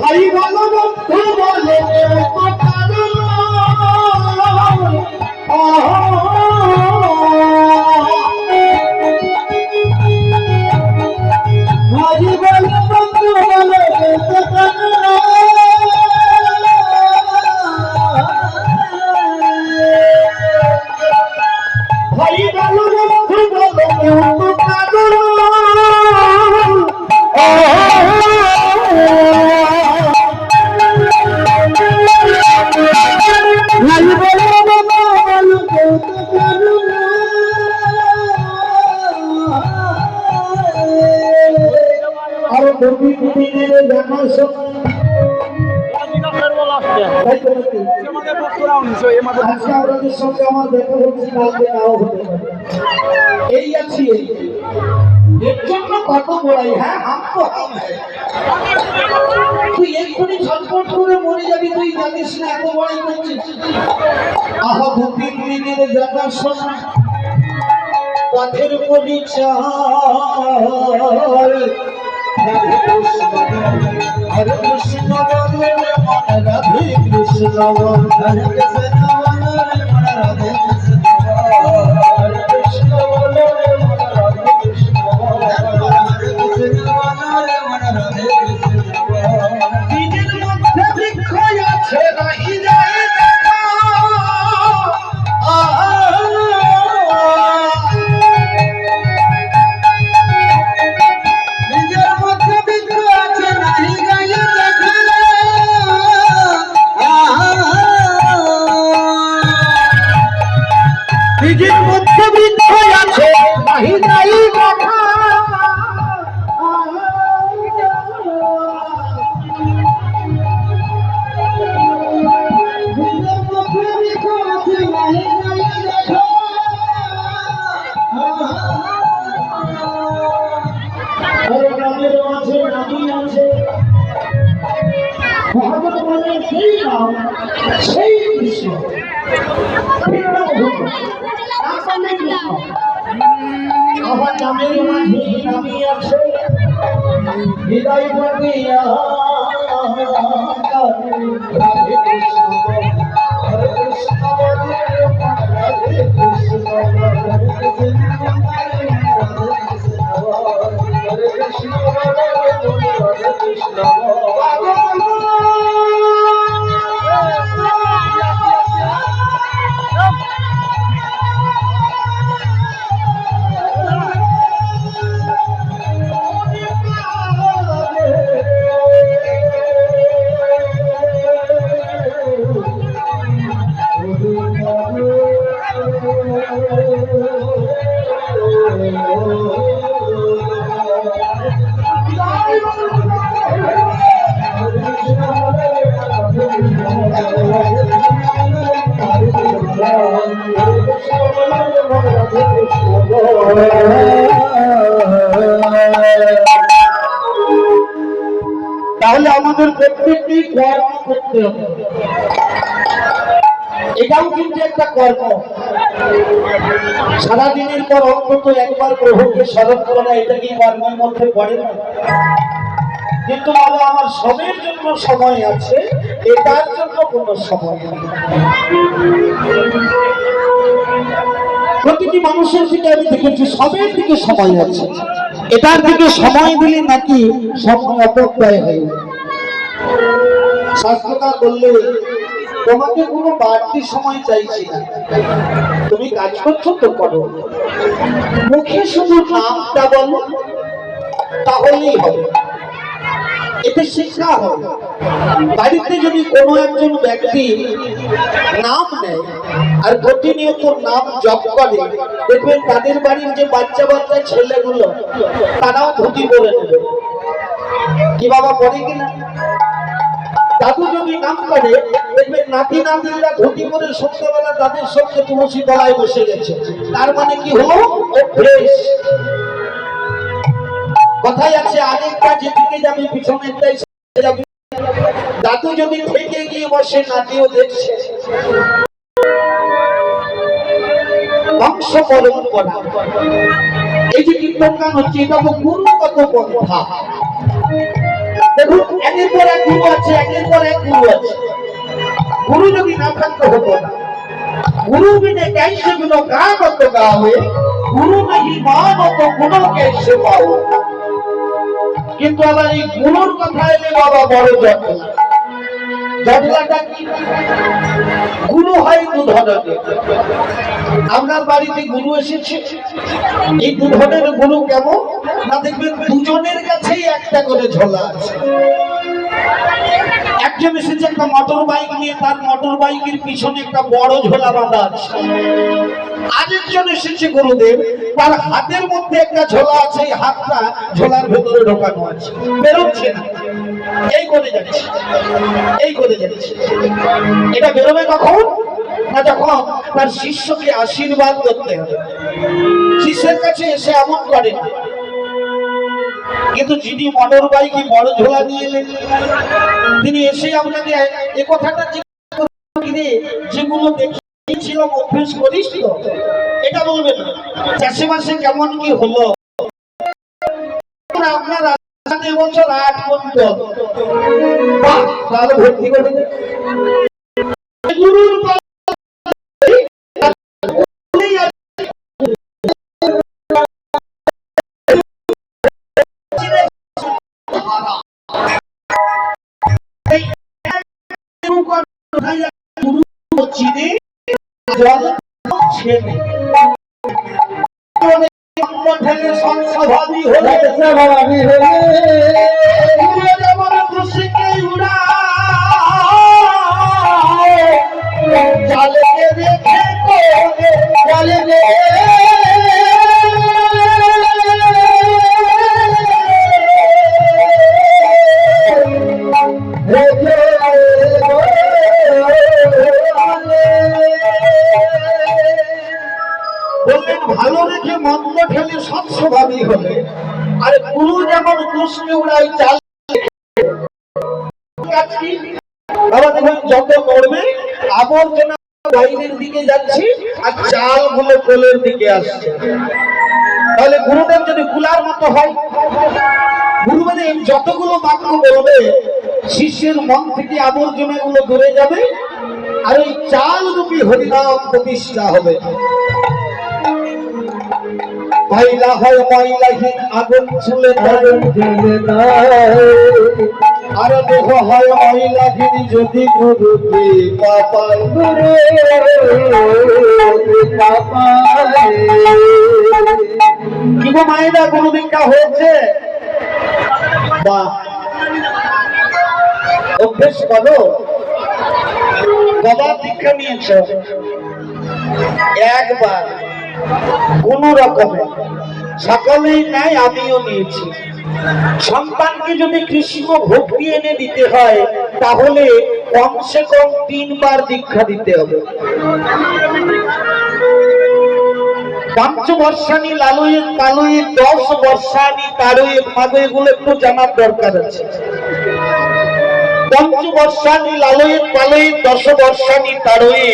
ভাই বলো বন্ধু বলে এই আছি এর জন্য কত বড়াই। হ্যাঁ আমতো হাম তুই এক্ষুনি ছটফট করে মরে যাবি, তুই জানিস না এত বড়াই করছিস। আহা ভূতি দিনের জানা শোনা পথের পরিচয় হরে কৃষ্ণ বলে মন রাধে কৃষ্ণ হরে কৃষ্ণ বলে মন রাধে কৃষ্ণ হরে কৃষ্ণ বলে মন রাধে কৃষ্ণ হরে কৃষ্ণ বলে মন রাধে কৃষ্ণ। নিজের মধ্যে বৃক্ষ আছে নাহি যায় দেখা, নিজের মধ্যে বৃক্ষ আছে নাহি যায় দেখা, নিজের মধ্যে বৃক্ষ আছে নাহি যায় দেখা। সেই কৃষ্ণ আমার নামের মাঝে নামি আছে হৃদয় বলিয়া রাধে কৃষ্ণ হরে কৃষ্ণ বলে রাধে কৃষ্ণ হরে কৃষ্ণ হরে কৃষ্ণ রাধে কৃষ্ণ। তাহলে আমাদের প্রত্যেকটি কর্ম করতে হবে, এটাও কিন্তু একটা কর্ম। সারাদিনের পর অন্তত একবার প্রভুকে স্মরণ করা, এটা কি কর্মের মধ্যে পড়ে না? কিন্তু বাবা আমার সবের জন্য সময় আছে, এটার জন্য কোনো সময় নেই। প্রতিটি মানুষের দিকে আমি দেখেছি সবের দিকে সময় আছে, এটার দিকে সময় দিলে নাকি সময় অপব্যয় হয়। শাস্ত্রটা বললে তোমাকে কোনো বাড়তি সময় চাইছি না, তুমি কাজ করছো তো করো, মুখে শুধু নামটা বলো তাহলেই হবে। এতে শিক্ষা হবে। বাড়িতে যদি কোনো একজন ব্যক্তি নাম নেয় আর প্রতিনিয়ত নাম জপ করে, দেখবেন তাদের বাড়ির যে বাচ্চা বাচ্চা ছেলেগুলো তারাও ধুতি পরে নেবে। কি বাবা পরে কিনা? দাদু যদি নাম করে, দেখবেন নাতি নাতিরা ধুতি পরে সন্ধ্যাবেলা তাদের সঙ্গে তুলসী তলায় বসে গেছে। তার মানে কি হলো? অভ্যেস। কথাই আছে আগেরটা যেদিকে যাবে পিছনেরটাই যাবে। দাদু যদি থেকে গিয়ে বসে নাতিও দেখছে। বংশ পরম্পরা এই যে কীর্তন গান হচ্ছে এটা তো গুরুগত পন্থা। দেখুন একের পর এক গুরু আছে, একের পর এক গুরু আছে। গুরু যদি না থাকতে হতো না। गुरु बिने कैसे गुनो गावत गावे, गुरु नहीं मानो तो गुनो कैसे पाओ। কিন্তু আবার এই গুরুর কথা এলে বাবা বড় জটলা। জটলাটা কি? গুরু হয় দুধনের। আপনার বাড়িতে গুরু এসেছে, এই দুধনের গুরু কেমন না দেখবেন দুজনের কাছেই একটা করে ঝোলা আছে। একজন এসেছে একটা মোটর বাইক নিয়ে, তার মোটর বাইকের পিছনে একটা বড় ঝোলা বাঁধা আছে। আরেকজন এসেছে গুরুদেব, তার হাতের মধ্যে একটা ঝোলা আছে, এই হাতটা ঝোলার ভেতরে ঢোকানো আছে, বেরোচ্ছে না। এই করে যাচ্ছে, এই করে যাচ্ছে। এটা বেরোবে কখন না যখন তার শিষ্যকে আশীর্বাদ করতে হবে। শিষ্যের কাছে এসে এমন করে না। কিন্তু যিনি মোটর বাইকে বড় ঝোলা নিয়ে এলেন, তিনি এসে আপনাকে এ কথাটা যেগুলো দেখিয়েছিলাম অভ্যেস করিস তো, এটা বলবেন না চাষবাসে কেমন কি হলো। আপনার এবছর 8 কুইন্টাল, তাহলে ভর্তি করে গুরুর চিনে জল ছেড়ে স্বভাবী হলে স্বভাবী হলে যেমন খুশিকে উড়ায়, জলকে রেখে জলে ভালো রেখে মন্দ ঠেলে সৎস্বভাবী হলে। আর গুরু যেমন দুষ্কে উড়াই চাল যত করবে আবর্জনা বাইরের দিকে যাচ্ছে আর চাল গুলো কোলের দিকে আসছে। তাহলে গুরুদেব যদি কুলার মতো হয়, গুরু মানে যতগুলো বাক্য বলবে শিষ্যের মন থেকে আবর্জনা গুলো দূরে যাবে আর ওই চাল রূপী হরিনাম প্রতিষ্ঠা হবে। ময়লা হয় ময়লাহীন আগুন ছুলে আর দেহ হয় ময়লাহীন যদি গুরুকে পাপায় কি গো মায়েরা গুরু দীক্ষা হয়েছে? বা অভ্যেস করো। কবার দীক্ষা নিয়েছ? একবার, কোন রকমে। সকলেই নাই, আমিও নিয়েছি। সন্তানকে যদি কৃষ্ণ ভক্তি এনে দিতে হয় তাহলে কমসে কম 3 বার দীক্ষা দিতে হবে। পঞ্চবর্ষানি লালয়ের পালয়ে 10 বর্ষানি তারয়ে মাগো, এগুলো একটু জানার দরকার আছে। পঞ্চবর্ষানি লালয়ের পালয়ে 10 বর্ষানি তারয়ে